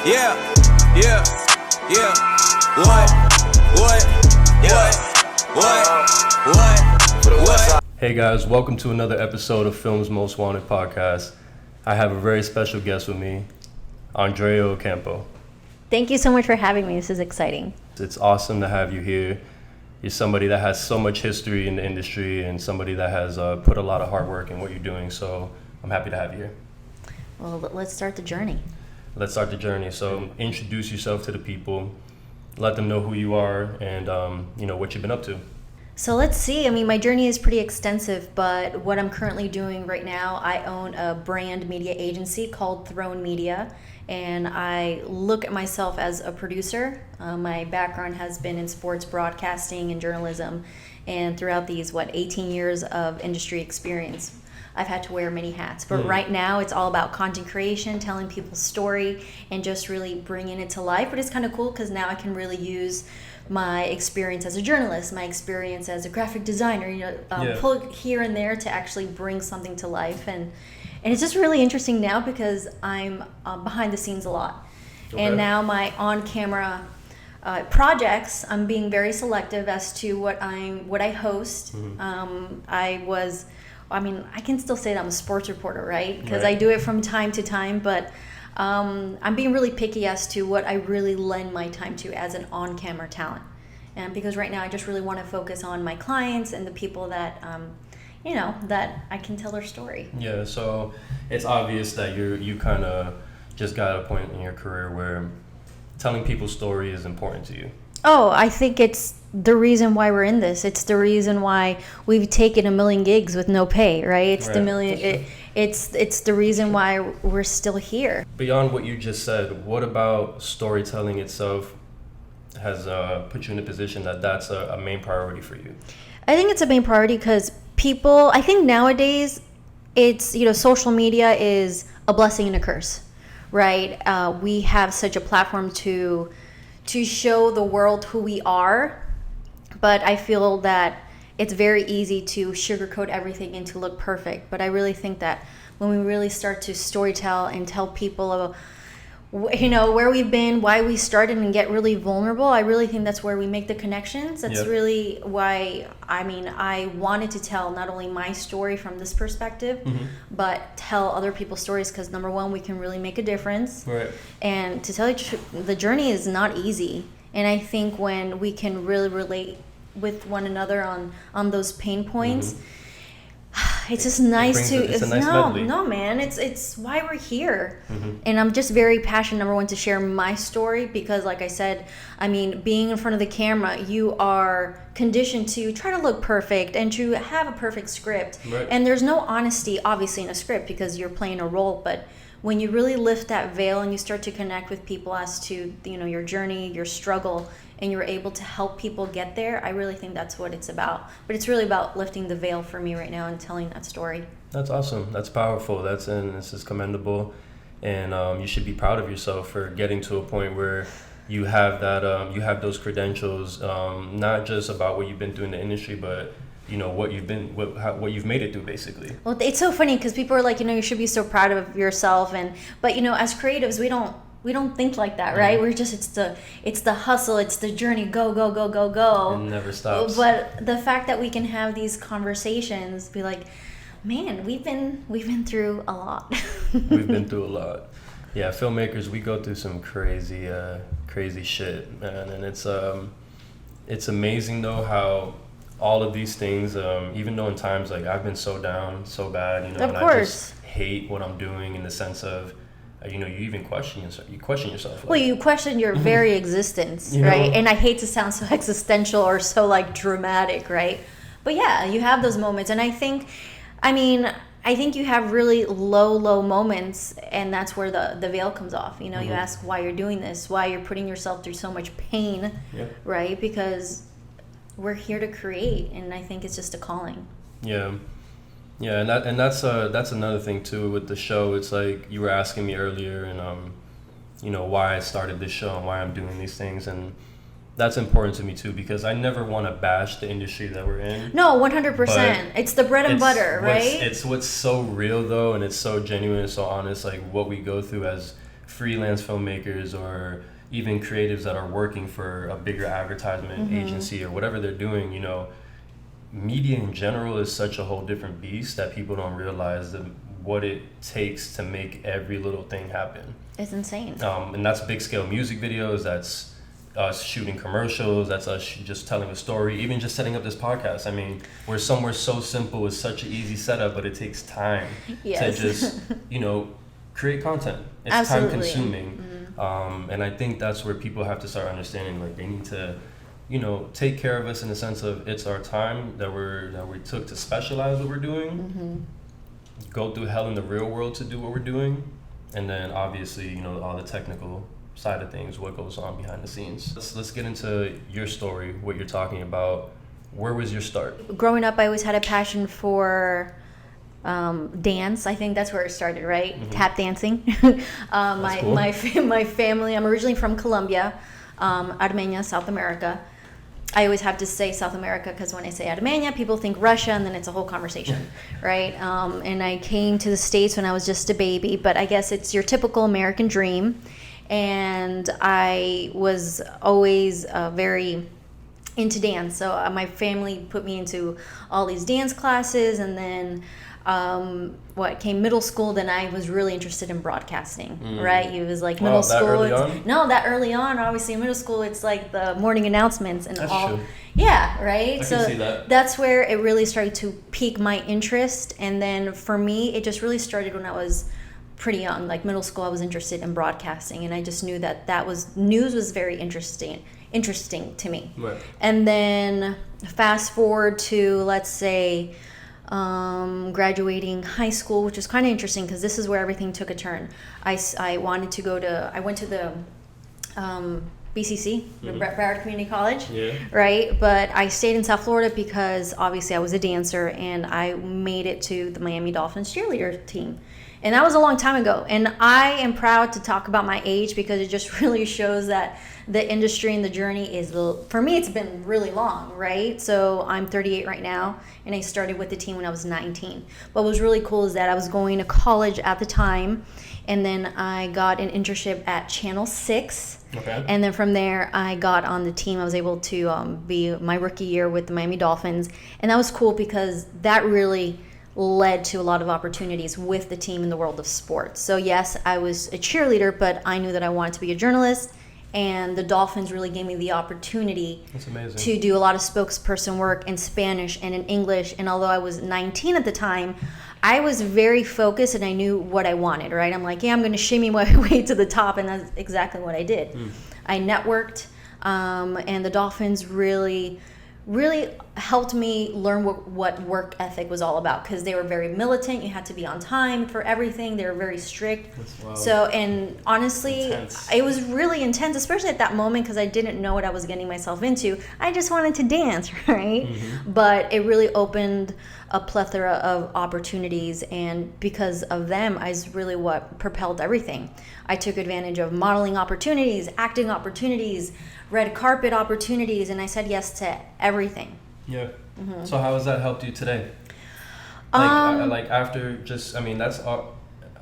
Yeah, yeah, yeah. What? Hey guys, welcome to another episode of Film's Most Wanted podcast. I have a very special guest with me, Andrea Campo. Thank you so much for having me. This is exciting. It's awesome to have you here. You're somebody that has so much history in the industry and somebody that has put a lot of hard work in what you're doing, so I'm happy to have you here. Well, let's start the journey. Let's start the journey. So introduce yourself to the people, let them know who you are and what you've been up to. So let's see. I mean, my journey is pretty extensive, but what I'm currently doing right now, I own a brand media agency called Throne Media, and I look at myself as a producer. My background has been in sports broadcasting and journalism, and throughout these, 18 years of industry experience, I've had to wear many hats. But right now, it's all about content creation, telling people's story, and just really bringing it to life. But it's kind of cool because now I can really use my experience as a journalist, my experience as a graphic designer, pull here and there to actually bring something to life. And it's just really interesting now because I'm behind the scenes a lot. Okay. And now my on-camera projects, I'm being very selective as to what I host. Mm-hmm. I can still say that I'm a sports reporter, right? Because I do it from time to time, but I'm being really picky as to what I really lend my time to as an on-camera talent. And because right now I just really want to focus on my clients and the people that, that I can tell their story. Yeah, so it's obvious that you kind of just got a point in your career where telling people's story is important to you. Oh, I think it's the reason why we're in this. It's the reason why we've taken 1 million gigs with no pay, right? It's the reason why we're still here. Beyond what you just said, what about storytelling itself has put you in a position that's a main priority for you? I think it's a main priority because I think nowadays it's, social media is a blessing and a curse, right? We have such a platform to show the world who we are, but I feel that it's very easy to sugarcoat everything and to look perfect. But I really think that when we really start to storytell and tell people about, where we've been, why we started, and get really vulnerable, I really think that's where we make the connections. That's really why, I wanted to tell not only my story from this perspective, but tell other people's stories because, number one, we can really make a difference. Right. And to tell you the journey is not easy. And I think when we can really relate with one another on those pain points, it's just nice it's why we're here. And I'm just very passionate, number one, to share my story because, like I said, being in front of the camera, you are conditioned to try to look perfect and to have a perfect script. Right. And there's no honesty, obviously, in a script because you're playing a role. But when you really lift that veil and you start to connect with people as to, your journey, your struggle, and you're able to help people get there, I really think that's what it's about. But it's really about lifting the veil for me right now and telling that story. That's awesome. That's powerful. This is commendable. And you should be proud of yourself for getting to a point where you have that, you have those credentials, not just about what you've been through in the industry, but what you've made it through, basically. Well, it's so funny because people are like, you should be so proud of yourself, but as creatives, we don't think like that, right? We're just it's the hustle, it's the journey, go. It never stops. But the fact that we can have these conversations, be like, man, we've been through a lot. We've been through a lot. Yeah, filmmakers, we go through some crazy shit, man, and it's amazing though how all of these things, even though in times like I've been so down, so bad, of and course. I just hate what I'm doing in the sense of, you even question yourself. You question yourself. Well, you question your very existence, right? And I hate to sound so existential or so dramatic, right? But yeah, you have those moments, and I think you have really low moments, and that's where the veil comes off. You ask why you're doing this, why you're putting yourself through so much pain, right? Because we're here to create, and I think it's just a calling. Yeah, and that's another thing too with the show. It's like you were asking me earlier, and why I started this show and why I'm doing these things, and that's important to me too because I never want to bash the industry that we're in. No, 100%. It's the bread and butter, right? It's what's so real though, and it's so genuine and so honest. Like what we go through as freelance filmmakers or even creatives that are working for a bigger advertisement agency or whatever they're doing, you know, media in general is such a whole different beast that people don't realize what it takes to make every little thing happen. It's insane. And that's big scale music videos, that's us shooting commercials, that's us just telling a story, even just setting up this podcast. I mean, we're somewhere so simple with such an easy setup, but it takes time to just, you know, create content. It's Absolutely. time consuming. And I think that's where people have to start understanding, like, they need to, you know, take care of us in the sense of it's our time that we took to specialize what we're doing, go through hell in the real world to do what we're doing, and then obviously, you know, all the technical side of things, what goes on behind the scenes. Let's get into your story, what you're talking about. Where was your start? Growing up, I always had a passion for dance. I think that's where it started, right? Tap dancing. Cool. My family, I'm originally from Colombia, Armenia, South America. I always have to say South America because when I say Armenia, people think Russia, and then it's a whole conversation, right? And I came to the States when I was just a baby, but I guess it's your typical American dream. And I was always very into dance. So my family put me into all these dance classes, and then came middle school, then I was really interested in broadcasting, right? It was like middle school. That early on, obviously in middle school, it's like the morning announcements and that's all. True. Yeah, right? I can see that. That's where it really started to pique my interest. And then for me, it just really started when I was pretty young. Like middle school, I was interested in broadcasting, and I just knew that news was very interesting to me. Right. And then fast forward to, let's say, graduating high school, which was kind of interesting because this is where everything took a turn. I went to the BCC, Broward Community College, right? But I stayed in South Florida because obviously I was a dancer, and I made it to the Miami Dolphins cheerleader team. And that was a long time ago. And I am proud to talk about my age because it just really shows that the industry and the journey is, for me, it's been really long, right? So I'm 38 right now, and I started with the team when I was 19. What was really cool is that I was going to college at the time, and then I got an internship at Channel 6. Okay. And then from there, I got on the team. I was able to be my rookie year with the Miami Dolphins. And that was cool because that really led to a lot of opportunities with the team in the world of sports. So yes, I was a cheerleader, but I knew that I wanted to be a journalist, and the Dolphins really gave me the opportunity to do a lot of spokesperson work in Spanish and in English. And although I was 19 at the time, I was very focused and I knew what I wanted, right? I'm like, yeah, I'm going to shimmy my way to the top, and that's exactly what I did. I networked, and the Dolphins really helped me learn what work ethic was all about, because they were very militant. You had to be on time for everything. They were very strict. So, and honestly, it was really intense, especially at that moment, because I didn't know what I was getting myself into. I just wanted to dance, right? But it really opened a plethora of opportunities, and because of them is really what propelled everything. I took advantage of modeling opportunities, acting opportunities, red carpet opportunities, and I said yes to everything. Yeah. So how has that helped you today? Like after just, I mean, that's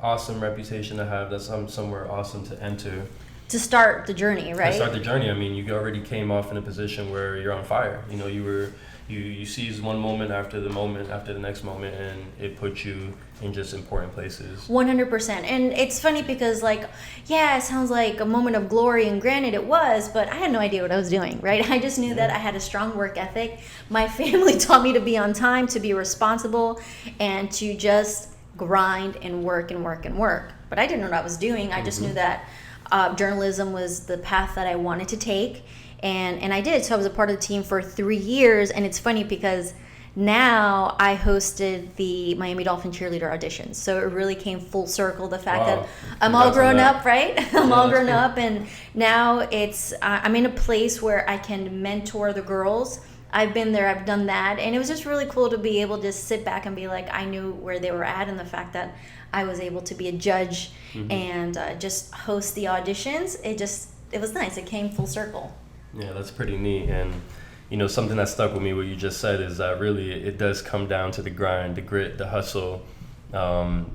awesome reputation to have. That's somewhere awesome to enter. To start the journey, right? To start the journey. I mean, you already came off in a position where you're on fire. You know, you seized one moment after the next moment, and it put you in just important places. 100%. And it's funny because, like, yeah, it sounds like a moment of glory, and granted it was, but I had no idea what I was doing, right? I just knew that I had a strong work ethic. My family taught me to be on time, to be responsible, and to just grind and work and work and work. But I didn't know what I was doing. I just knew that journalism was the path that I wanted to take. And I did. So I was a part of the team for 3 years. And it's funny because now I hosted the Miami Dolphin cheerleader auditions. So it really came full circle. The fact that I'm all grown up, right? I'm all grown up. And now I'm in a place where I can mentor the girls. I've been there, I've done that. And it was just really cool to be able to just sit back and be like, I knew where they were at. And the fact that I was able to be a judge and just host the auditions, it was nice. It came full circle. Yeah, that's pretty neat. And, you know, something that stuck with me, what you just said, is that really it does come down to the grind, the grit, the hustle,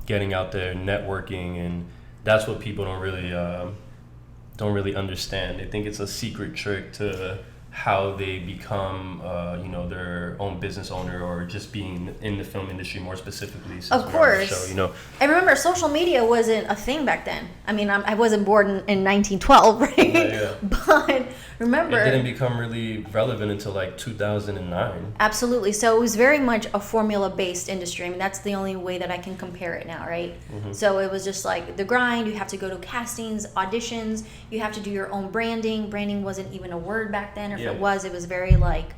getting out there, networking, and that's what people don't really understand. They think it's a secret trick to how they become, their own business owner, or just being in the film industry more specifically. Since of course. we're on the show, I remember social media wasn't a thing back then. I mean, I wasn't born in 1912, right? Yeah. But remember, it didn't become really relevant until like 2009. Absolutely. So it was very much a formula-based industry. I mean, that's the only way that I can compare it now, right? Mm-hmm. So it was just like the grind. You have to go to castings, auditions. You have to do your own branding. Branding wasn't even a word back then. Or if it was very like,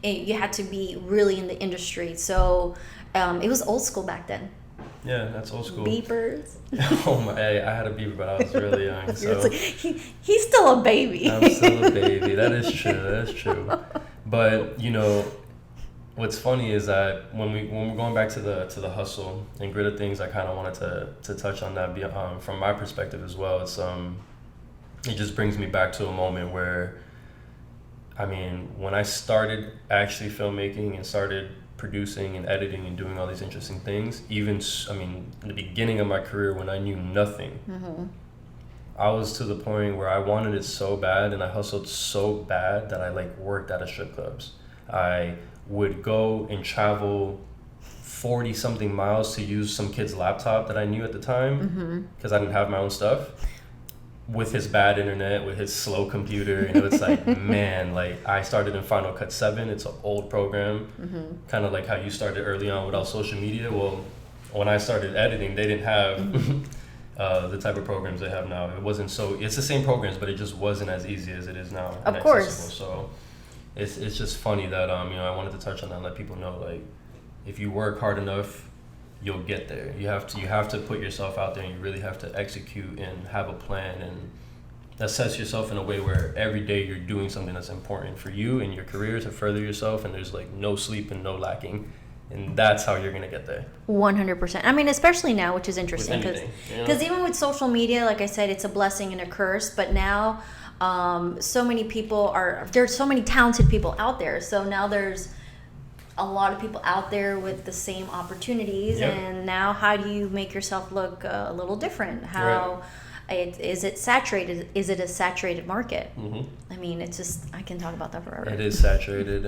you had to be really in the industry. So it was old school back then. Yeah, that's old school. Beepers. Oh my! I had a beeper, but I was really young. So he's still a baby. I'm still a baby. That is true. But what's funny is that when we're going back to the hustle and grit of things, I kind of wanted to touch on that from my perspective as well. It's it just brings me back to a moment where, I mean, when I started actually filmmaking and started producing and editing and doing all these interesting things, even, I mean, in the beginning of my career when I knew nothing, I was to the point where I wanted it so bad, and I hustled so bad that I like worked at a strip clubs. I would go and travel 40 something miles to use some kid's laptop that I knew at the time, because I didn't have my own stuff, with his bad internet, with his slow computer. It's like, man, like I started in Final Cut 7. It's an old program, kind of like how you started early on without social media. Well, when I started editing, they didn't have the type of programs they have now. It wasn't it's the same programs, but it just wasn't as easy as it is now. Of course. So it's just funny that I wanted to touch on that and let people know, like, if you work hard enough, you'll get there. You have to put yourself out there, and you really have to execute and have a plan and assess yourself in a way where every day you're doing something that's important for you and your career to further yourself, and there's like no sleep and no lacking. And that's how you're gonna get there. 100%. I mean, especially now, which is interesting, because even with social media, like I said, it's a blessing and a curse. But now, there's so many talented people out there. So now there's a lot of people out there with the same opportunities, and now how do you make yourself look a little different? Is it saturated? Is it a saturated market? I mean, it's just, I can talk about that forever. It is saturated.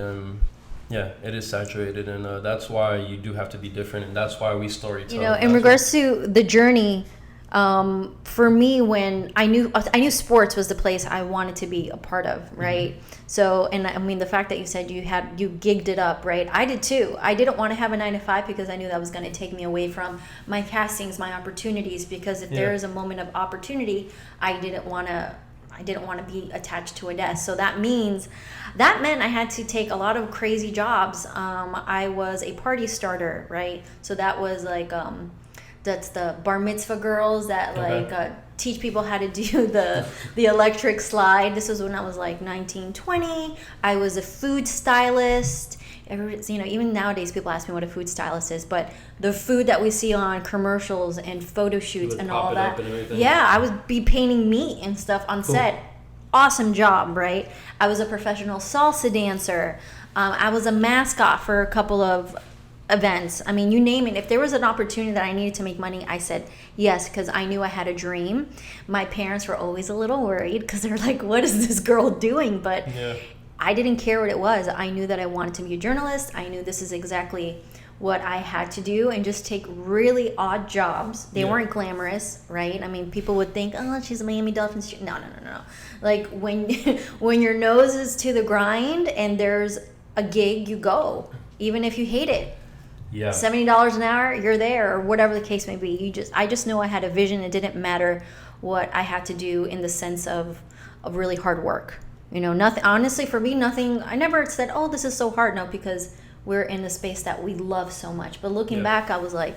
It is saturated, and that's why you do have to be different, and that's why we story tell. In regards to the journey, for me, when I knew sports was the place I wanted to be a part of, right? So, and I mean, the fact that you said you gigged it up, right? I did too. I didn't want to have a 9-to-5 because I knew that was going to take me away from my castings, my opportunities, because if there is a moment of opportunity, I didn't want to be attached to a desk. So that meant I had to take a lot of crazy jobs. I was a party starter, right? So that was like, that's the bar mitzvah girls that teach people how to do the electric slide. This was when I was like 19, 20. I was a food stylist. Even nowadays people ask me what a food stylist is, but the food that we see on commercials and photo shoots and all that. I would be painting meat and stuff on set. Awesome job, right? I was a professional salsa dancer. I was a mascot for a couple of events. I mean, you name it. If there was an opportunity that I needed to make money, I said yes, because I knew I had a dream. My parents were always a little worried because they're like, what is this girl doing? But I didn't care what it was. I knew that I wanted to be a journalist. I knew this is exactly what I had to do, and just take really odd jobs. They weren't glamorous, right? I mean, people would think, oh, she's a Miami Dolphins. No. Like when your nose is to the grind and there's a gig, you go, even if you hate it. $70 an hour, you're there, or whatever the case may be. I just know I had a vision. It didn't matter what I had to do in the sense of really hard work. Nothing. Honestly, for me, nothing. I never said, "Oh, this is so hard." No, because we're in the space that we love so much. But looking back, I was like,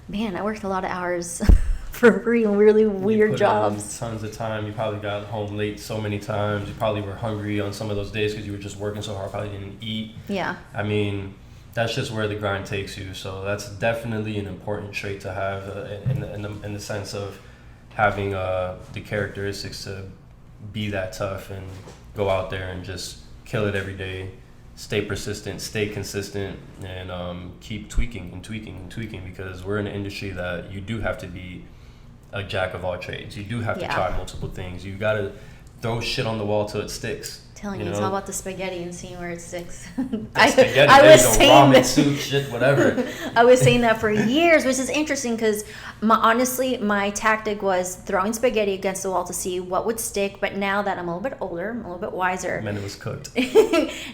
man, I worked a lot of hours for free and really weird jobs. Tons of time. You probably got home late so many times. You probably were hungry on some of those days because you were just working so hard. Probably didn't eat. Yeah. I mean, that's just where the grind takes you. So that's definitely an important trait to have in the sense of having the characteristics to be that tough and go out there and just kill it every day. Stay persistent, stay consistent, and keep tweaking, because we're in an industry that you do have to be a jack of all trades. You do have to Yeah. try multiple things. You gotta throw shit on the wall till it sticks. Telling you, it's all about the spaghetti and seeing where it sticks. Spaghetti, I there was you go, saying ramen that. soup, shit, whatever. I was saying that for years, which is interesting because honestly, my tactic was throwing spaghetti against the wall to see what would stick. But now that I'm a little bit older, I'm a little bit wiser. And then it was cooked.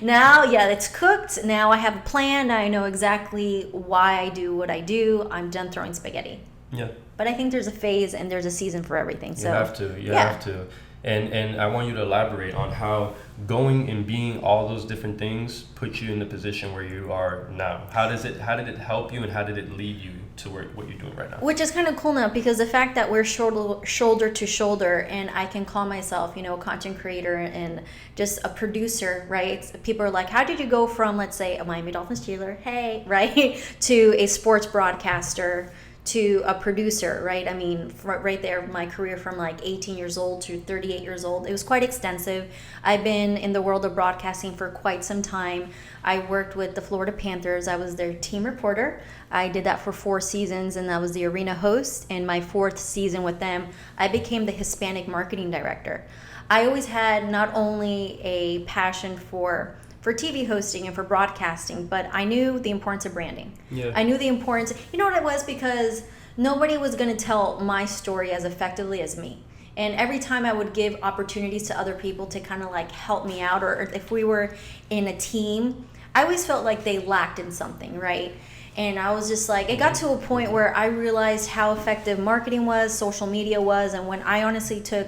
Now, yeah, it's cooked. Now I have a plan. I know exactly why I do what I do. I'm done throwing spaghetti. Yeah. But I think there's a phase and there's a season for everything. So You have to. You have to. And I want you to elaborate on how going and being all those different things put you in the position where you are now. How did it help you, and how did it lead you to what you're doing right now? Which is kind of cool now, because the fact that we're shoulder to shoulder, and I can call myself, a content creator and just a producer, right? People are like, how did you go from, let's say, a Miami Dolphins cheerleader, hey, right, to a sports broadcaster, to a producer, right? I mean, right there, my career from like 18 years old to 38 years old, it was quite extensive. I've been in the world of broadcasting for quite some time. I worked with the Florida Panthers. I was their team reporter. I did that for 4 seasons, and I was the arena host. In my 4th season with them, I became the Hispanic marketing director. I always had not only a passion for TV hosting and for broadcasting, but I knew the importance of branding. Yeah. I knew the importance, you know what it was, because nobody was going to tell my story as effectively as me. And every time I would give opportunities to other people to kind of like help me out, or if we were in a team, I always felt like they lacked in something, right? And I was just like, it got to a point where I realized how effective marketing was, social media was, and when I honestly took,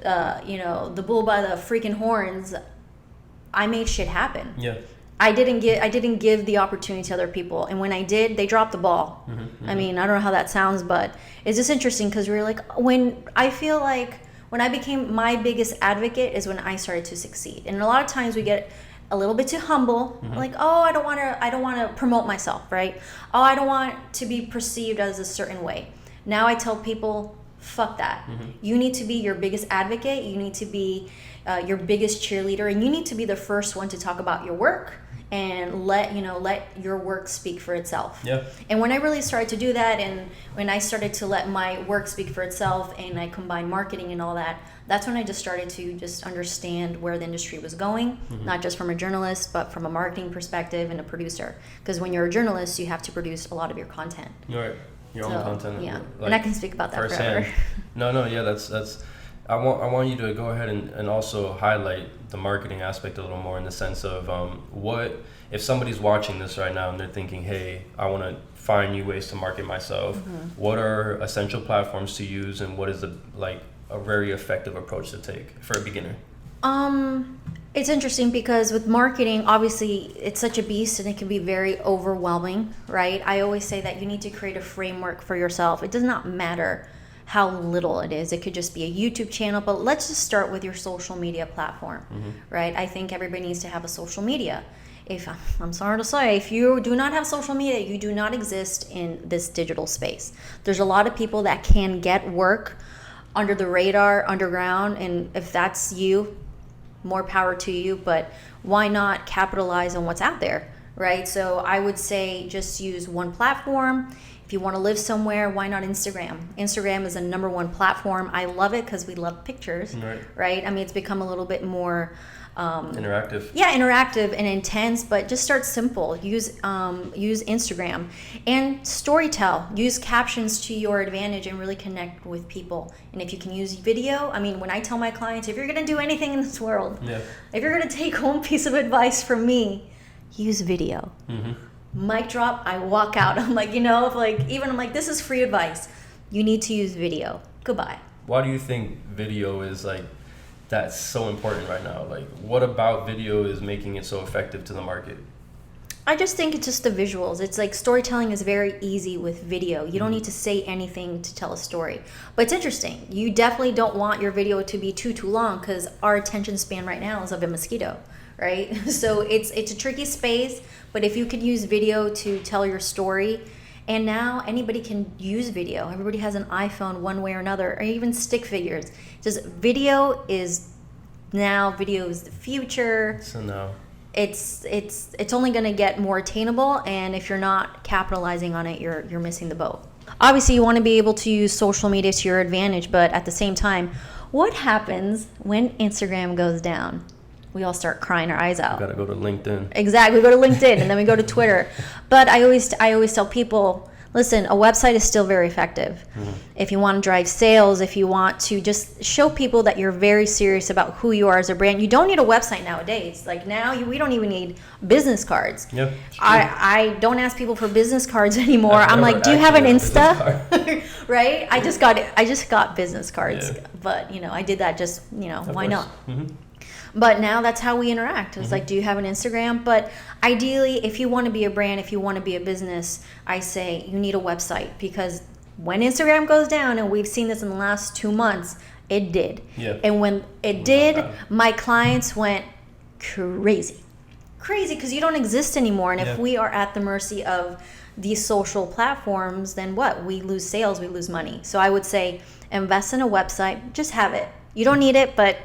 the bull by the freaking horns, I made shit happen. Yeah. I didn't give the opportunity to other people, and when I did, they dropped the ball. I mean, I don't know how that sounds, but it's just interesting because we're like, when I feel like when I became my biggest advocate is when I started to succeed. And a lot of times we get a little bit too humble, like, oh, I don't want to promote myself, right? Oh, I don't want to be perceived as a certain way. Now I tell people, fuck that. You need to be your biggest advocate. You need to be your biggest cheerleader, and you need to be the first one to talk about your work and let your work speak for itself. Yeah. And when I really started to do that, and when I started to let my work speak for itself, and I combined marketing and all that, that's when I just started to just understand where the industry was going, not just from a journalist, but from a marketing perspective and a producer. Because when you're a journalist, you have to produce a lot of your content. Right. Your own content. Yeah. Like, and I can speak about that firsthand. forever. No, yeah, that's. I want you to go ahead and also highlight the marketing aspect a little more, in the sense of what if somebody's watching this right now and they're thinking, hey, I want to find new ways to market myself. What are essential platforms to use, and what is a very effective approach to take for a beginner? It's interesting because with marketing, obviously it's such a beast and it can be very overwhelming, right? I always say that you need to create a framework for yourself. It does not matter how little it is. It could just be a YouTube channel, but let's just start with your social media platform, right? I think everybody needs to have a social media. I'm sorry to say, if you do not have social media, you do not exist in this digital space. There's a lot of people that can get work under the radar, underground, and if that's you, more power to you, but why not capitalize on what's out there, right? So I would say just use one platform. If you want to live somewhere, why not Instagram? Instagram is the number 1 platform. I love it because we love pictures, right? I mean, it's become a little bit more interactive. Yeah, interactive and intense, but just start simple. Use Instagram and storytell. Use captions to your advantage and really connect with people. And if you can use video, I mean, when I tell my clients, if you're going to do anything in this world, if you're going to take one piece of advice from me, use video. Mic drop, I walk out. I'm like, I'm like, this is free advice. You need to use video. Goodbye. Why do you think video is that's so important right now? Like, what about video is making it so effective to the market? I just think it's just the visuals. It's like storytelling is very easy with video. You don't need to say anything to tell a story. But it's interesting. You definitely don't want your video to be too long, because our attention span right now is of a mosquito, right? So it's a tricky space, but if you could use video to tell your story, and now anybody can use video. Everybody has an iPhone one way or another, or even stick figures. Just video is the future. So no. It's only going to get more attainable, and if you're not capitalizing on it, you're missing the boat. Obviously, you want to be able to use social media to your advantage, but at the same time, what happens when Instagram goes down? We all start crying our eyes out. You gotta go to LinkedIn. Exactly. We go to LinkedIn and then we go to Twitter. But I always tell people, listen, a website is still very effective. If you want to drive sales, if you want to just show people that you're very serious about who you are as a brand, you don't need a website nowadays. Like now, we don't even need business cards. Yep. I don't ask people for business cards anymore. I'm like, do you have an Insta? Right? I just got business cards, but I did that just why not? But now that's how we interact. It's like, do you have an Instagram? But ideally, if you want to be a brand, if you want to be a business, I say you need a website, because when Instagram goes down, and we've seen this in the last 2 months, it did. Yeah. And when it did, my clients went crazy because you don't exist anymore. And if we are at the mercy of these social platforms, then what? We lose sales, we lose money. So I would say invest in a website, just have it. You don't need it, but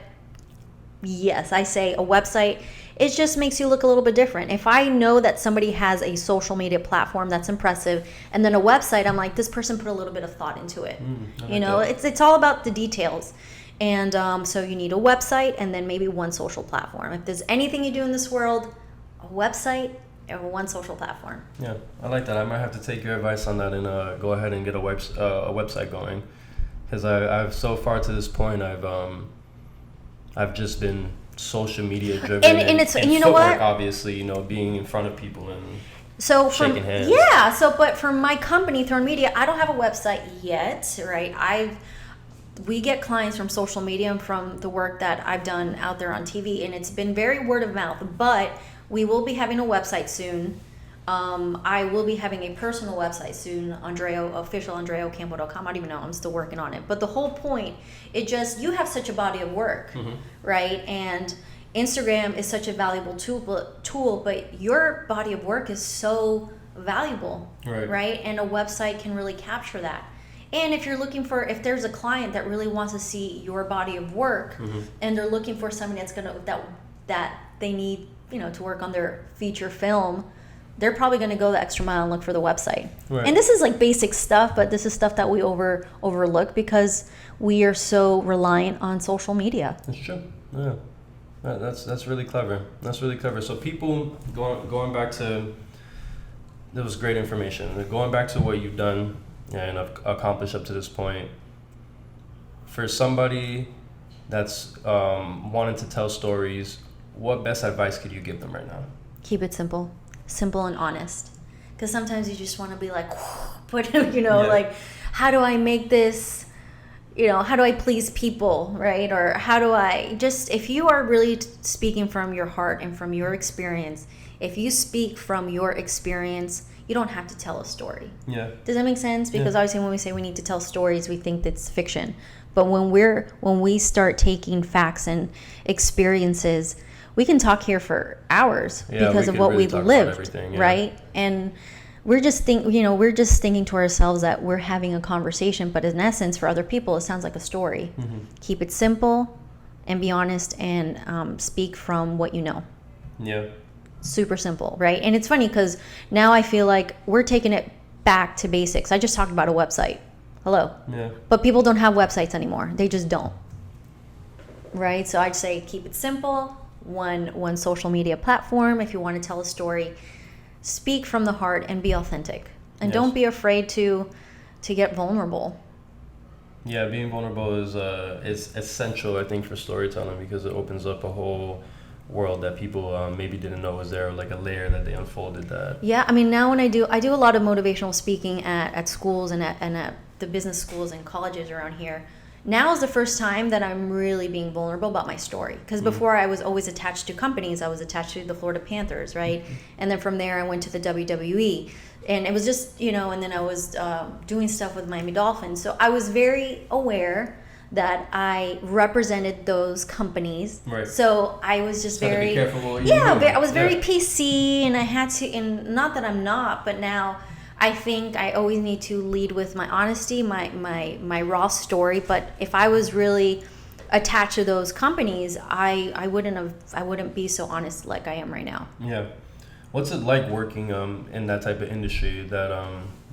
yes, I say a website, it just makes you look a little bit different. If I know that somebody has a social media platform that's impressive, and then a website, I'm like, this person put a little bit of thought into it. It's all about the details. And so you need a website and then maybe one social platform. If there's anything you do in this world, a website or one social platform. Yeah, I like that. I might have to take your advice on that and go ahead and get a website going, because I've so far to this point I've just been social media driven, and it's and footwork, what? Obviously, being in front of people and shaking hands. Yeah. But for my company, Throne Media, I don't have a website yet, right? We get clients from social media and from the work that I've done out there on TV, and it's been very word of mouth. But we will be having a website soon. I will be having a personal website soon, official AndreaCampo.com. I don't even know. I'm still working on it. But the whole point, you have such a body of work, right? And Instagram is such a valuable tool, but your body of work is so valuable, right? And a website can really capture that. And if if there's a client that really wants to see your body of work, and they're looking for somebody that they need, to work on their feature film, they're probably going to go the extra mile and look for the website. Right. And this is like basic stuff, but this is stuff that we overlook because we are so reliant on social media. That's true. Yeah. That's really clever. That's really clever. So people, going back to, that was great information. Going back to what you've done and accomplished up to this point, for somebody that's wanting to tell stories, what best advice could you give them right now? Keep it simple and honest, because sometimes you just want to be like, but like, how do I make this, how do I please people, right? Or how do I if you are really speaking from your heart and from your experience, if you speak from your experience, you don't have to tell a story. Yeah. Does that make sense? Because obviously when we say we need to tell stories, we think that's fiction. But when we start taking facts and experiences, we can talk here for hours because of what we've lived, right? And we're just thinking to ourselves that we're having a conversation, but in essence, for other people, it sounds like a story. Keep it simple and be honest, and speak from what you know. Yeah. Super simple, right? And it's funny because now I feel like we're taking it back to basics. I just talked about a website. Hello. Yeah. But people don't have websites anymore. They just don't. Right? So I'd say keep it simple. One social media platform. If you want to tell a story, speak from the heart and be authentic. And don't be afraid to get vulnerable. Yeah, being vulnerable is essential, I think, for storytelling, because it opens up a whole world that people maybe didn't know was there, like a layer that they unfolded that. Yeah, I mean, now when I do a lot of motivational speaking at schools and at the business schools and colleges around here. Now is the first time that I'm really being vulnerable about my story. Because before I was always attached to companies. I was attached to the Florida Panthers, right? And then from there I went to the WWE. And it was just, and then I was doing stuff with Miami Dolphins. So I was very aware that I represented those companies. Right. So I was just very... Be careful what you do. I was very PC, and I had to... And not that I'm not, but now... I think I always need to lead with my honesty, my raw story. But if I was really attached to those companies, I wouldn't be so honest like I am right now. Yeah. What's it like working in that type of industry that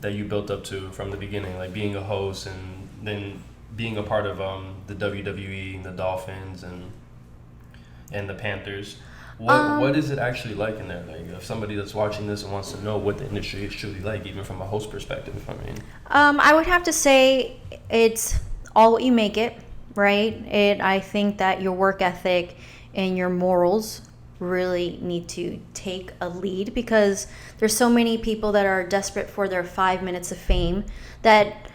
that you built up to from the beginning, like being a host and then being a part of the WWE and the Dolphins and the Panthers. What is it actually like in there? Like, if somebody that's watching this and wants to know what the industry is truly like, even from a host perspective, I mean, I would have to say it's all what you make it, right? I think that your work ethic and your morals really need to take a lead, because there's so many people that are desperate for their 5 minutes of fame that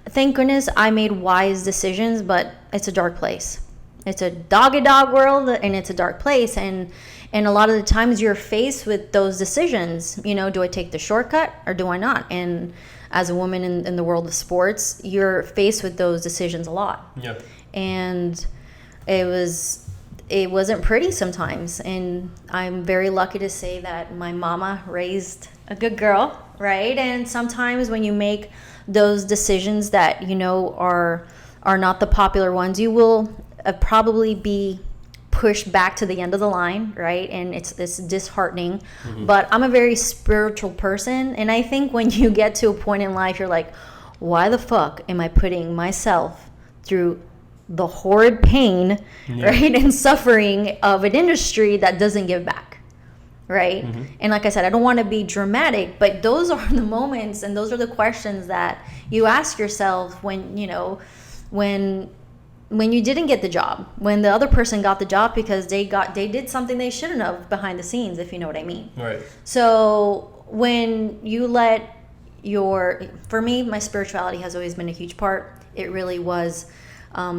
thank goodness I made wise decisions, but it's a dark place. It's a dog-eat-dog world, and it's a dark place, and a lot of the times you're faced with those decisions. You know, do I take the shortcut or do I not? And as a woman in the world of sports, you're faced with those decisions a lot. Yeah. And it wasn't pretty sometimes, and I'm very lucky to say that my mama raised a good girl, right? And sometimes when you make those decisions that you know are not the popular ones, you will probably be pushed back to the end of the line, right? And it's disheartening. Mm-hmm. But I'm a very spiritual person, and I think when you get to a point in life, you're like, why the fuck am I putting myself through the horrid pain, right, and suffering of an industry that doesn't give back, right? Mm-hmm. And like I said, I don't want to be dramatic, but those are the moments and those are the questions that you ask yourself when you didn't get the job, when the other person got the job because they did something they shouldn't have behind the scenes, if you know what I mean. Right. So when you let for me, my spirituality has always been a huge part. It really was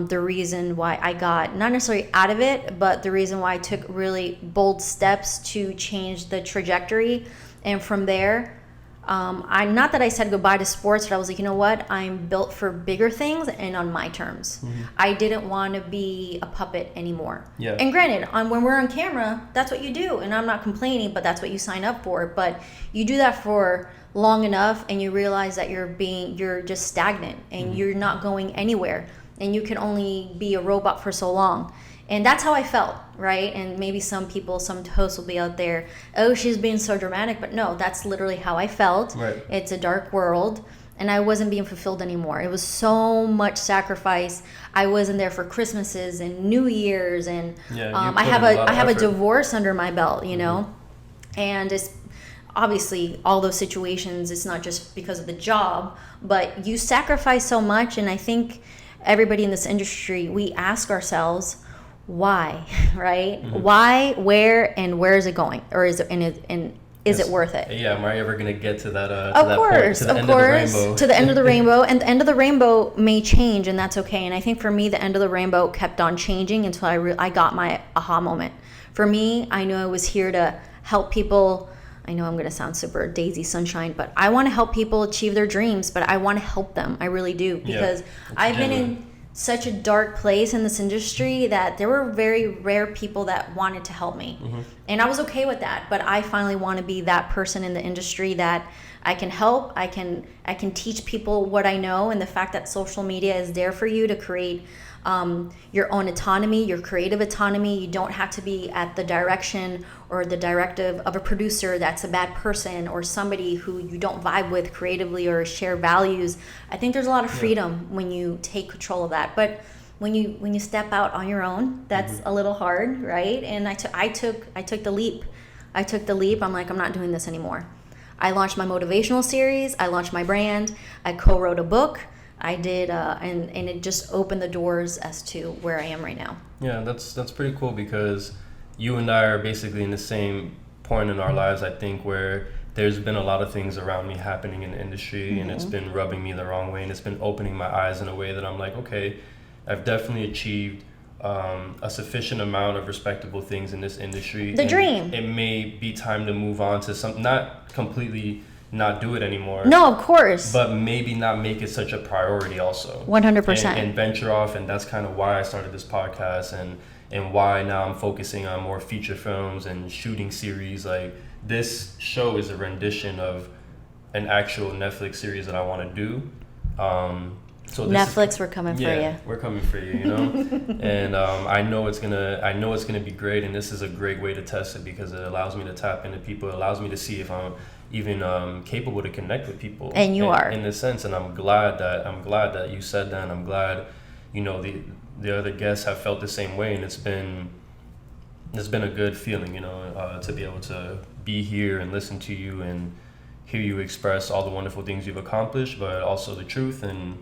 the reason why I got, not necessarily out of it, but the reason why I took really bold steps to change the trajectory. And from there, not that I said goodbye to sports, but I was like, you know what? I'm built for bigger things and on my terms. Mm-hmm. I didn't want to be a puppet anymore. Yeah. And granted, when we're on camera, that's what you do. And I'm not complaining, but that's what you sign up for. But you do that for long enough and you realize that you're just stagnant and mm-hmm. you're not going anywhere. And you can only be a robot for so long. And that's how I felt, right? And maybe some hosts will be out there, oh, she's being so dramatic. But no, that's literally how I felt. Right. It's a dark world. And I wasn't being fulfilled anymore. It was so much sacrifice. I wasn't there for Christmases and New Year's. And I have a divorce under my belt, you know? Mm-hmm. And it's obviously all those situations, it's not just because of the job. But you sacrifice so much. And I think everybody in this industry, we ask ourselves, why, right? Mm-hmm. Why, where, and where is it going? Or is it is it worth it? Yeah, am I ever going to get to that of course, to the end of the rainbow. And the end of the rainbow may change, and that's okay. And I think for me, the end of the rainbow kept on changing until I got my aha moment. For me, I knew I was here to help people. I know I'm going to sound super daisy sunshine, but I want to help people achieve their dreams, but I want to help them. I really do, because I've been in such a dark place in this industry that there were very rare people that wanted to help me. Mm-hmm. And I was okay with that, but I finally want to be that person in the industry that I can help. I can teach people what I know, and the fact that social media is there for you to create your own autonomy, your creative autonomy. You don't have to be at the direction or the directive of a producer that's a bad person or somebody who you don't vibe with creatively or share values. I think there's a lot of freedom when you take control of that. But when you step out on your own, that's mm-hmm. a little hard, right? And I took the leap. I'm like, I'm not doing this anymore. I launched my motivational series. I launched my brand. I co-wrote a book. I did, and it just opened the doors as to where I am right now. Yeah, that's pretty cool, because you and I are basically in the same point in our lives, I think, where there's been a lot of things around me happening in the industry, mm-hmm. and it's been rubbing me the wrong way, and it's been opening my eyes in a way that I'm like, okay, I've definitely achieved a sufficient amount of respectable things in this industry. The dream. It may be time to move on to some, not completely not do it anymore. No, of course. But maybe not make it such a priority also. 100%. And venture off, and that's kind of why I started this podcast, and why now I'm focusing on more feature films and shooting series. Like, this show is a rendition of an actual Netflix series that I want to do. So Netflix, we're coming for you. Yeah, we're coming for you, you know? And I know it's gonna be great, and this is a great way to test it, because it allows me to tap into people. It allows me to see if even capable to connect with people. And you are. In this sense, and I'm glad that you said that, and I'm glad, you know, the other guests have felt the same way, and it's been a good feeling, you know, to be able to be here and listen to you and hear you express all the wonderful things you've accomplished, but also the truth and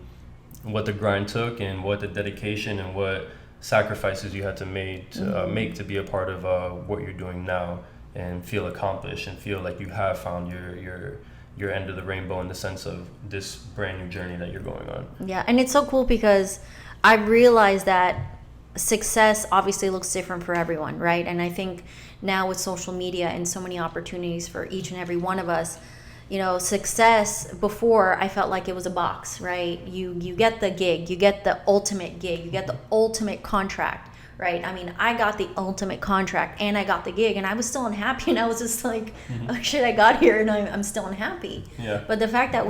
what the grind took and what the dedication and what sacrifices you had to make to be a part of what you're doing now, and feel accomplished and feel like you have found your end of the rainbow in the sense of this brand new journey that you're going on. Yeah, and it's so cool because I realized that success obviously looks different for everyone, right? And I think now with social media and so many opportunities for each and every one of us, you know, success before, I felt like it was a box, right? You get the gig, you get the ultimate gig, you get the ultimate contract, right? I mean, I got the ultimate contract and I got the gig, and I was still unhappy, and I was just like, oh shit, I got here and I'm still unhappy. Yeah. But the fact that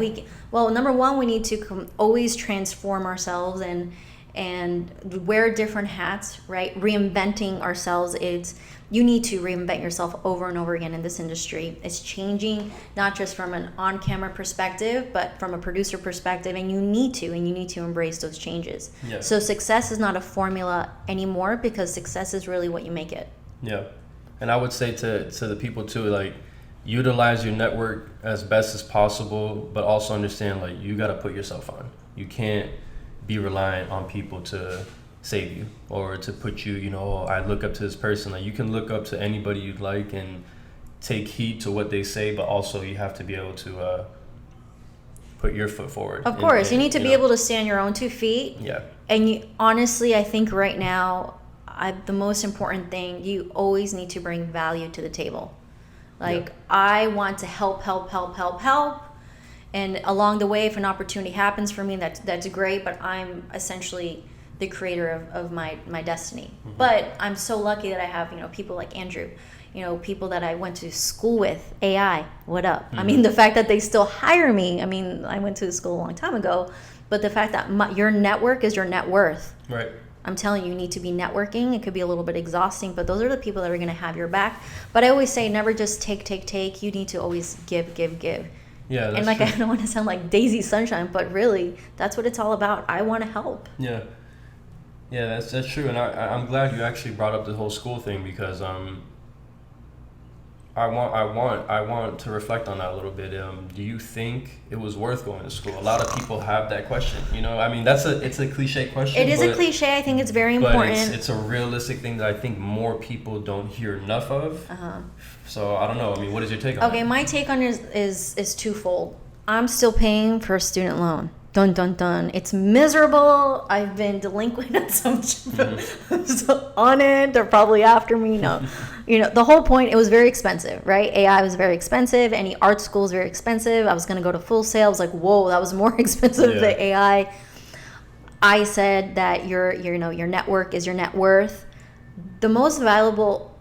number one, we need to always transform ourselves and wear different hats, right? Reinventing ourselves. You need to reinvent yourself over and over again in this industry. It's changing, not just from an on-camera perspective, but from a producer perspective, and you need to embrace those changes. Yeah. So success is not a formula anymore, because success is really what you make it. Yeah. And I would say to the people too, like, utilize your network as best as possible, but also understand, like, you got to put yourself on. You can't be reliant on people to save you or to put you, you know, I look up to this person. Like, you can look up to anybody you'd like and take heed to what they say, but also you have to be able to put your foot forward. Of course, you need to be able to stand on your own 2 feet. Yeah. And honestly, I think right now, the most important thing, you always need to bring value to the table. Like, I want to help. And along the way, if an opportunity happens for me, that's great, but I'm essentially the creator of my destiny. Mm-hmm. But I'm so lucky that I have, you know, people like Andrew, you know, people that I went to school with, AI, what up? Mm-hmm. I mean, the fact that they still hire me, I mean, I went to school a long time ago, but the fact that your network is your net worth. Right. I'm telling you, you need to be networking. It could be a little bit exhausting, but those are the people that are going to have your back. But I always say, never just take. You need to always give. Yeah, that's and like true. I don't want to sound like Daisy Sunshine, but really, that's what it's all about. I want to help. Yeah, that's true, and I'm glad you actually brought up the whole school thing, because I want to reflect on that a little bit. Do you think it was worth going to school? A lot of people have that question. You know, I mean, it's a cliche question. It is a cliche. I think it's very important. But it's a realistic thing that I think more people don't hear enough of. Uh-huh. So I don't know. I mean, what is your take on that? Okay, my take on it is twofold. I'm still paying for a student loan. Dun, dun, dun. It's miserable. I've been delinquent at some on it. They're probably after me. No. You know, the whole point, it was very expensive, right? AI was very expensive. Any art school is very expensive. I was going to go to Full Sail. I was like, whoa, that was more expensive than AI. I said that your network is your net worth. The most valuable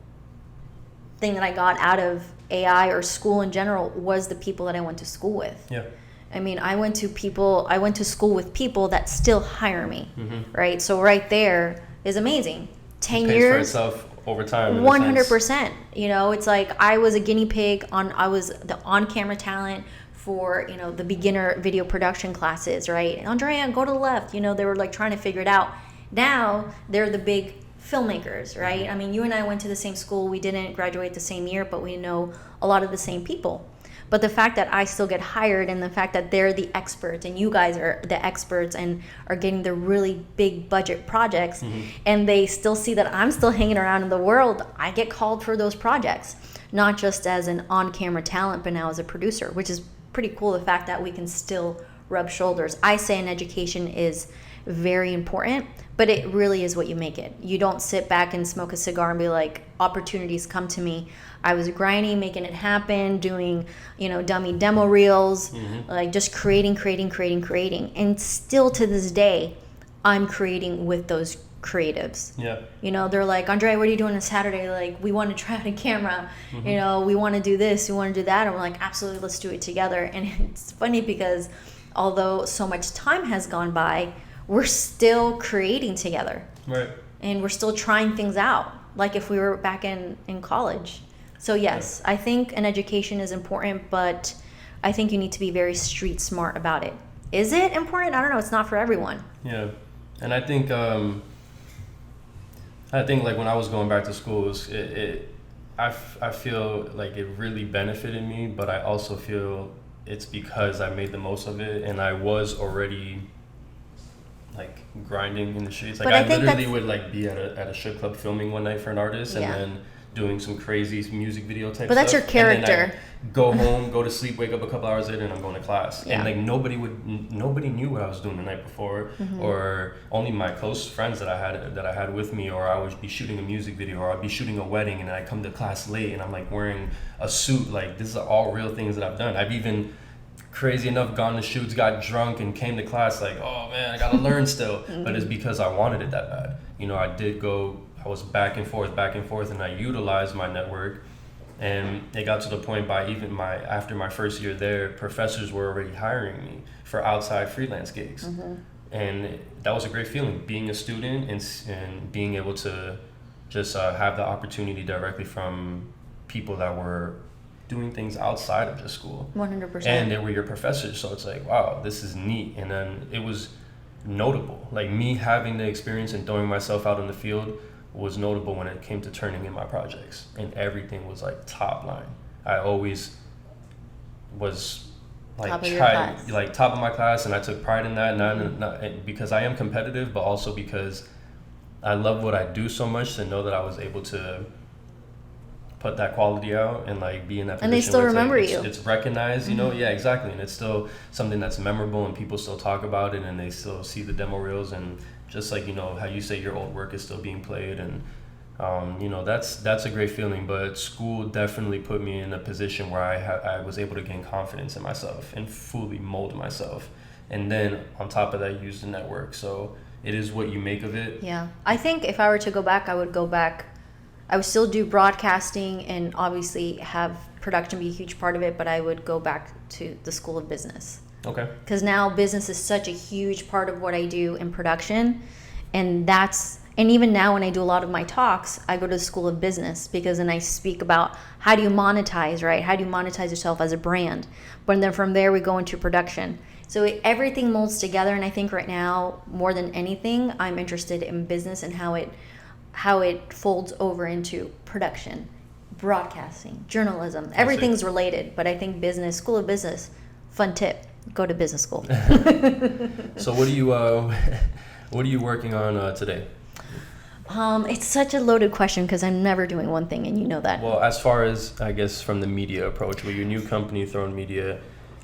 thing that I got out of AI or school in general was the people that I went to school with. Yeah. I mean, I went to school with people that still hire me, right? So right there is amazing. 10 years. It pays for itself over time. 100%. You know, it's like I was a guinea pig I was the on-camera talent for, you know, the beginner video production classes, right? Andrea, go to the left. You know, they were like trying to figure it out. Now they're the big filmmakers, right? I mean, you and I went to the same school. We didn't graduate the same year, but we know a lot of the same people. But the fact that I still get hired, and the fact that they're the experts and you guys are the experts and are getting the really big budget projects, and they still see that I'm still hanging around in the world, I get called for those projects, not just as an on-camera talent, but now as a producer, which is pretty cool, the fact that we can still rub shoulders. I say an education is very important, but it really is what you make it. You don't sit back and smoke a cigar and be like, opportunities come to me. I was grinding, making it happen, doing, you know, dummy demo reels, like just creating. And still to this day, I'm creating with those creatives. Yeah. You know, they're like, Andrea, what are you doing on Saturday? Like, we want to try out a camera. You know, we want to do this, we want to do that. And we're like, absolutely, let's do it together. And it's funny because although so much time has gone by, we're still creating together. Right. And we're still trying things out, like if we were back in college. So yes, I think an education is important, but I think you need to be very street smart about it. Is it important? I don't know. It's not for everyone. Yeah, and I think like when I was going back to school, I feel like it really benefited me, but I also feel it's because I made the most of it, and I was already like grinding in the streets. Like I literally would like be at a strip club filming one night for an artist, and then doing some crazy music video type stuff. But that's your character. And then go home, go to sleep, wake up a couple hours later, and I'm going to class. Yeah. And like nobody knew what I was doing the night before, or only my close friends that I had with me, or I would be shooting a music video, or I'd be shooting a wedding, and I come to class late, and I'm like wearing a suit. Like these are all real things that I've done. I've even, crazy enough, gone to shoots, got drunk, and came to class like, oh man, I gotta learn still. But it's because I wanted it that bad. You know, I was back and forth, and I utilized my network. And it got to the point after my first year there, professors were already hiring me for outside freelance gigs. And that was a great feeling, being a student and being able to just have the opportunity directly from people that were doing things outside of just school. 100%. And they were your professors, so it's like, wow, this is neat. And then it was notable. Like me having the experience and throwing myself out in the field was notable when it came to turning in my projects, and everything was like top line. I always was like top of my class, and I took pride in that, not because I am competitive, but also because I love what I do so much to know that I was able to put that quality out and like be in that position. And they still remember you. It's recognized, you know? Yeah, exactly. And it's still something that's memorable, and people still talk about it, and they still see the demo reels, and just like, you know, how you say your old work is still being played, and you know, that's a great feeling. But school definitely put me in a position where I was able to gain confidence in myself and fully mold myself, and then on top of that, use the network. So it is what you make of it. Yeah, I think if I were to go back, I would still do broadcasting and obviously have production be a huge part of it, but I would go back to the School of Business. Okay. Because now business is such a huge part of what I do in production. And even now when I do a lot of my talks, I go to the School of Business, because then I speak about how do you monetize, right? How do you monetize yourself as a brand? But then from there we go into production. So everything molds together. And I think right now, more than anything, I'm interested in business and how it folds over into production, broadcasting, journalism. Everything's related. But I think business, School of Business, fun tip. Go to business school. So what are you working on today? It's such a loaded question because I'm never doing one thing, and you know that. Well, as far as, I guess, from the media approach, with your new company, Throne Media,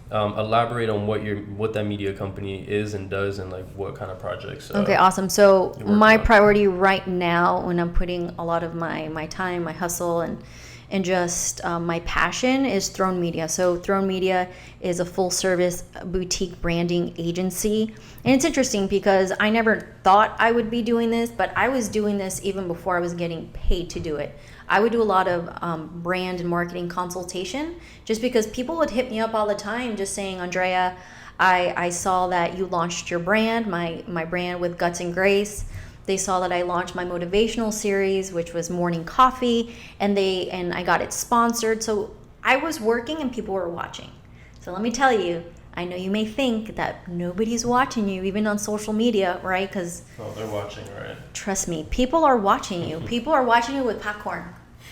elaborate on what that media company is and does, and like what kind of projects. Okay, awesome. So my priority right now, when I'm putting a lot of my time, my hustle, and just my passion, is Throne Media. So Throne Media is a full-service boutique branding agency. And it's interesting because I never thought I would be doing this, but I was doing this even before I was getting paid to do it. I would do a lot of brand and marketing consultation, just because people would hit me up all the time just saying, Andrea, I saw that you launched your brand, my brand with Guts and Grace. They saw that I launched my motivational series, which was Morning Coffee, and I got it sponsored. So I was working and people were watching. So let me tell you, I know you may think that nobody's watching you, even on social media, right? Because they're watching, right? Trust me, people are watching you. People are watching you with popcorn,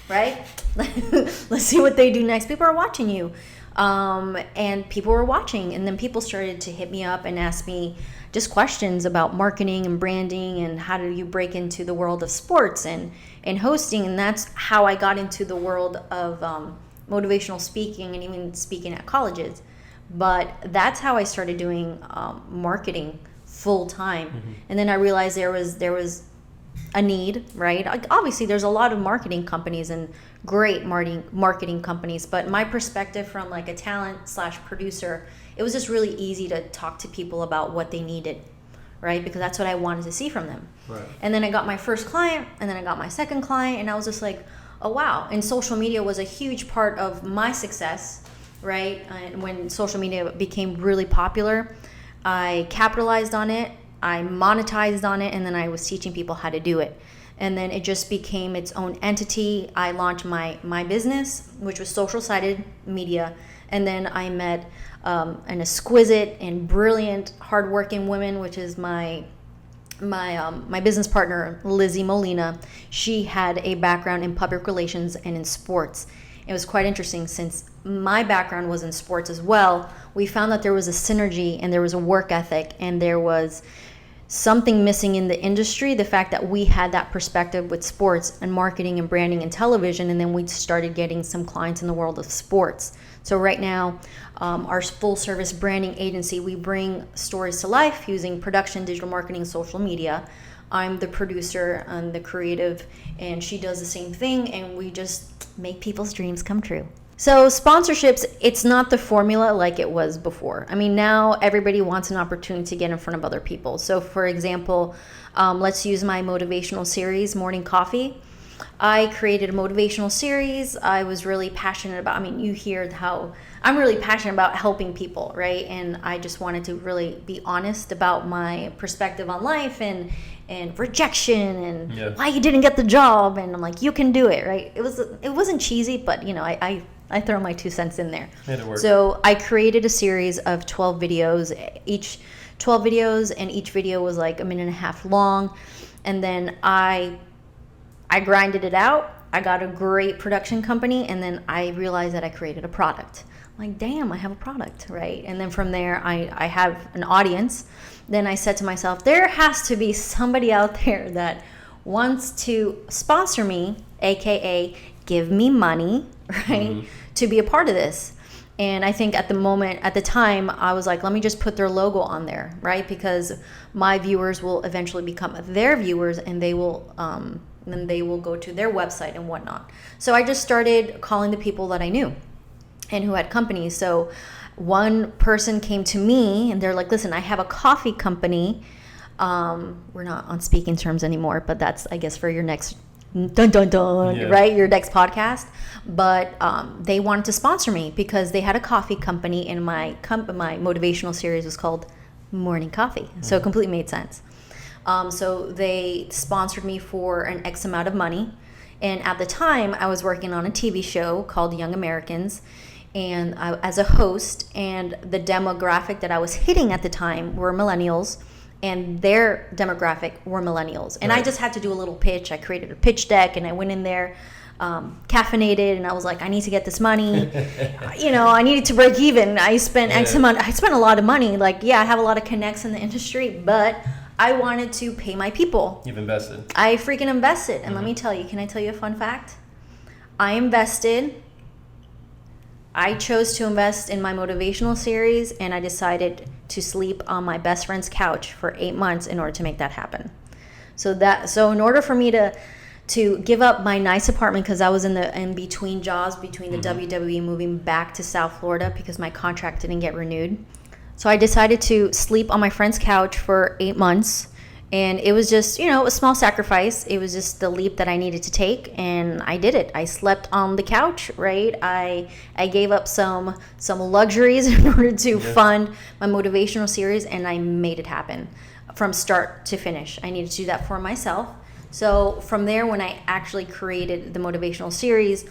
right? Let's see what they do next. People are watching you. And people were watching, and then people started to hit me up and ask me just questions about marketing and branding, and how do you break into the world of sports and hosting. And that's how I got into the world of motivational speaking, and even speaking at colleges. But that's how I started doing marketing full time. And then I realized there was a need, right? Like, obviously there's a lot of marketing companies and great marketing companies, but my perspective from like a talent / producer, it was just really easy to talk to people about what they needed, right? Because that's what I wanted to see from them. Right. And then I got my first client, and then I got my second client, and I was just like, oh wow. And social media was a huge part of my success, right? And when social media became really popular, I capitalized on it, I monetized on it, and then I was teaching people how to do it. and then it just became its own entity. I launched my business, which was Social Sided Media, and then I met an exquisite and brilliant, hardworking woman, which is my business partner, Lizzie Molina. She had a background in public relations and in sports. It was quite interesting since my background was in sports as well. We found that there was a synergy and there was a work ethic and there was something missing in the industry, the fact that we had that perspective with sports and marketing and branding and television, and then we started getting some clients in the world of sports. So right now, our full service branding agency, we bring stories to life using production, digital marketing, social media. I'm the producer and the creative, and she does the same thing, and we just make people's dreams come true. So sponsorships, it's not the formula like it was before. I mean, now everybody wants an opportunity to get in front of other people. So for example, let's use my motivational series, Morning Coffee. I created a motivational series. I was really passionate about, you hear how I'm really passionate about helping people, right? And I just wanted to really be honest about my perspective on life and rejection and why you didn't get the job. And I'm like, you can do it, right? It wasn't cheesy, but I throw my 2 cents in there. Made it work. So I created a series of 12 videos, each 12 videos, and each video was like 1.5 minutes long. And then I grinded it out. I got a great production company, and then I realized that I created a product. I'm like, damn, I have a product, right? And then from there, I have an audience. Then I said to myself, there has to be somebody out there that wants to sponsor me, aka give me money, right, to be a part of this. And I think at the time, I was like, let me just put their logo on there, right? Because my viewers will eventually become their viewers, and they will then they will go to their website and whatnot. So I just started calling the people that I knew and who had companies. So one person came to me and they're like, listen, I have a coffee company. We're not on speaking terms anymore, but that's, I guess, for your next right? Your next podcast. But they wanted to sponsor me because they had a coffee company, and my motivational series was called Morning Coffee. So it completely made sense. So they sponsored me for an X amount of money. And at the time, I was working on a TV show called Young Americans, and as a host, and the demographic that I was hitting at the time were millennials, and their demographic were millennials. And I just had to do a little pitch. I created a pitch deck, and I went in there caffeinated, and I was like, I need to get this money. I needed to break even. I spent X amount. I spent a lot of money. Like, I have a lot of connects in the industry, but I wanted to pay my people. You've invested. I freaking invested. And let me tell you, can I tell you a fun fact? I chose to invest in my motivational series, and I decided to sleep on my best friend's couch for 8 months in order to make that happen. So in order for me to give up my nice apartment, because I was in between jobs between the WWE moving back to South Florida because my contract didn't get renewed. So I decided to sleep on my friend's couch for 8 months, and it was just, a small sacrifice. It was just the leap that I needed to take, and I did it. I slept on the couch, right? I gave up some luxuries in order to fund my motivational series, and I made it happen from start to finish. I needed to do that for myself. So from there, when I actually created the motivational series,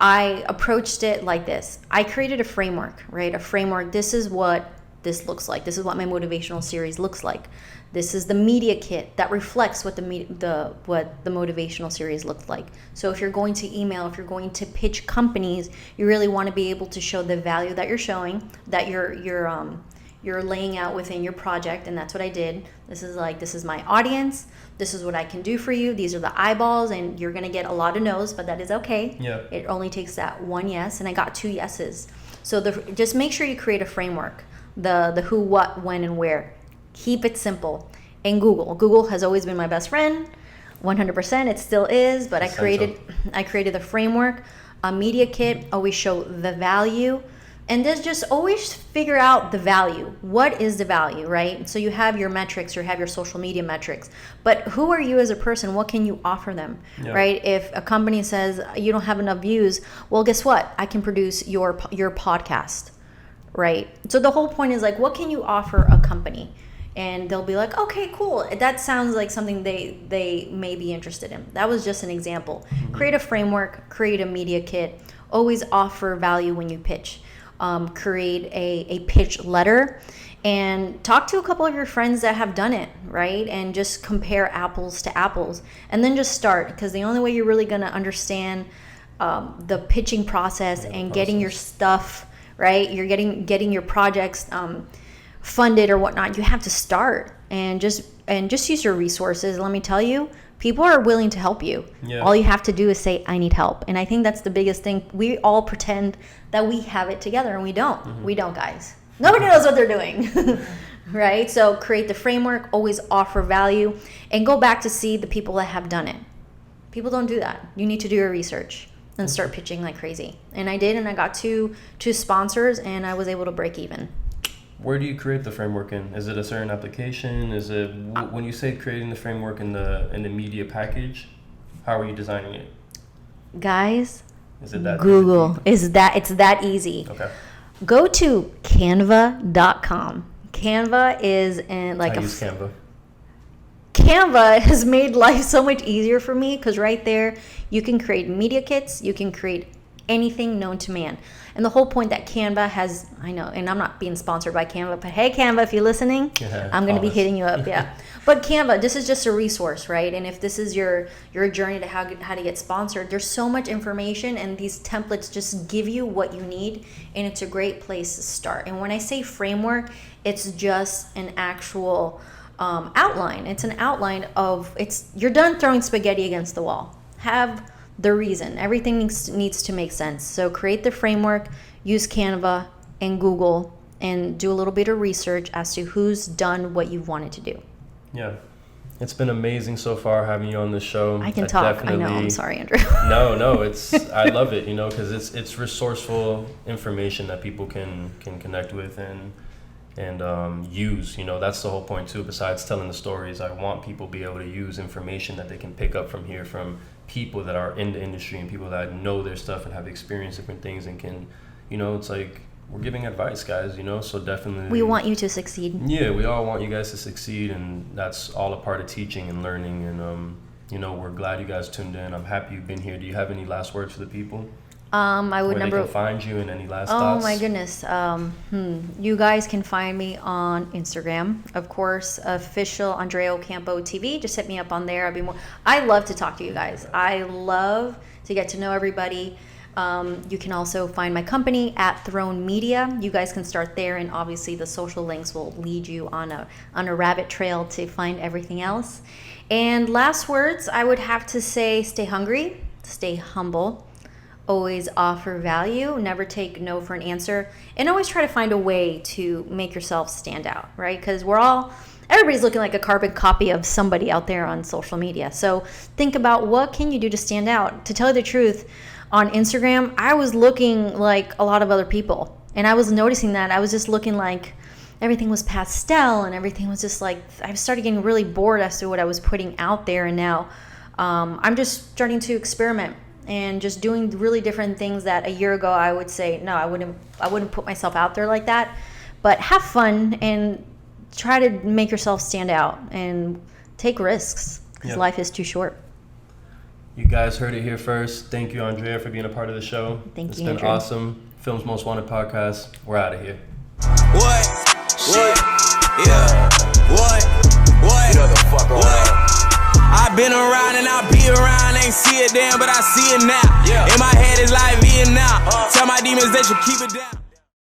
I approached it like this. I created a framework, right? A framework. This is what this looks like. This is what my motivational series looks like. This is the media kit that reflects what the motivational series looked like. So if you're going to email, if you're going to pitch companies, you really want to be able to show the value that you're showing, that you're laying out within your project, and that's what I did. This is my audience. This is what I can do for you. These are the eyeballs, and you're gonna get a lot of no's, but that is okay. It only takes that one yes, and I got 2 yeses. So just make sure you create a framework. The who, what, when, and where. Keep it simple. And Google has always been my best friend, 100%. It still is. But I created the framework, a media kit. Always show the value, and then just always figure out the value. What is the value, right? So you have your metrics, you have your social media metrics, but who are you as a person? What can you offer them, right? If a company says you don't have enough views, well, guess what? I can produce your podcast, right? So the whole point is what can you offer a company? and they'll be like, okay, cool, that sounds like something they may be interested in. That was just an example. Create a framework, create a media kit, always offer value when you pitch. Create a pitch letter, and talk to a couple of your friends that have done it, right? And just compare apples to apples, and then just start, because the only way you're really going to understand the pitching process and getting your stuff, right? You're getting your projects funded or whatnot. You have to start and just use your resources. Let me tell you, people are willing to help you. Yeah. All you have to do is say, I need help. And I think that's the biggest thing. We all pretend that we have it together, and we don't. We don't, guys. Nobody knows what they're doing. Right? So create the framework, always offer value, and go back to see the people that have done it. People don't do that. You need to do your research and start pitching like crazy. And I did, and I got two sponsors, and I was able to break even. Where do you create the framework in? Is it a certain application? Is it when you say creating the framework in the media package? How are you designing it? Guys, is it that Google it's that easy. Okay. Go to Canva.com. Canva is I use Canva. Canva has made life so much easier for me, because right there you can create media kits, you can create anything known to man. And the whole point that Canva has, I know, and I'm not being sponsored by Canva, but hey, Canva, if you're listening, I'm going to be hitting you up. Yeah. But Canva, this is just a resource, right? And if this is your journey to how to get sponsored, there's so much information, and these templates just give you what you need, and it's a great place to start. And when I say framework, it's just an actual outline. It's an outline of, you're done throwing spaghetti against the wall. Have the reason. Everything needs to make sense. So create the framework, use Canva and Google, and do a little bit of research as to who's done what you've wanted to do. Yeah. It's been amazing so far having you on the show. I can talk. I know. I'm sorry, Andrea. No, I love it, because it's resourceful information that people can connect with and use. That's the whole point too. Besides telling the stories, I want people to be able to use information that they can pick up from here, from people that are in the industry and people that know their stuff and have experienced different things and can, it's like we're giving advice, guys, so definitely we want you to succeed. Yeah, we all want you guys to succeed, and that's all a part of teaching and learning. And we're glad you guys tuned in. I'm happy you've been here. Do you have any last words for the people? I would Where they can find you, and any last Oh thoughts? my goodness. You guys can find me on Instagram, of course, official Andrea Campo TV. Just hit me up on there. I love to talk to you guys. I love to get to know everybody. You can also find my company at Throne Media. You guys can start there, and obviously the social links will lead you on a rabbit trail to find everything else. And last words, I would have to say, stay hungry, stay humble. Always offer value, never take no for an answer, and always try to find a way to make yourself stand out, right? Because everybody's looking like a carbon copy of somebody out there on social media. So think about, what can you do to stand out? To tell you the truth, on Instagram, I was looking like a lot of other people, and I was noticing that. I was just looking like everything was pastel, and everything was just like, I started getting really bored as to what I was putting out there, and now I'm just starting to experiment and just doing really different things that a year ago I would say, no, I wouldn't put myself out there like that. But have fun and try to make yourself stand out and take risks, because life is too short. You guys heard it here first. Thank you, Andrea, for being a part of the show. Thank you, It's been Andrea. awesome. Film's Most Wanted podcast. We're out of here. What? Yeah. What? Get the fuck around. I've been around and I'll be around, ain't see it then, but I see it now. In my head it's like Vietnam. Tell my demons they should keep it down.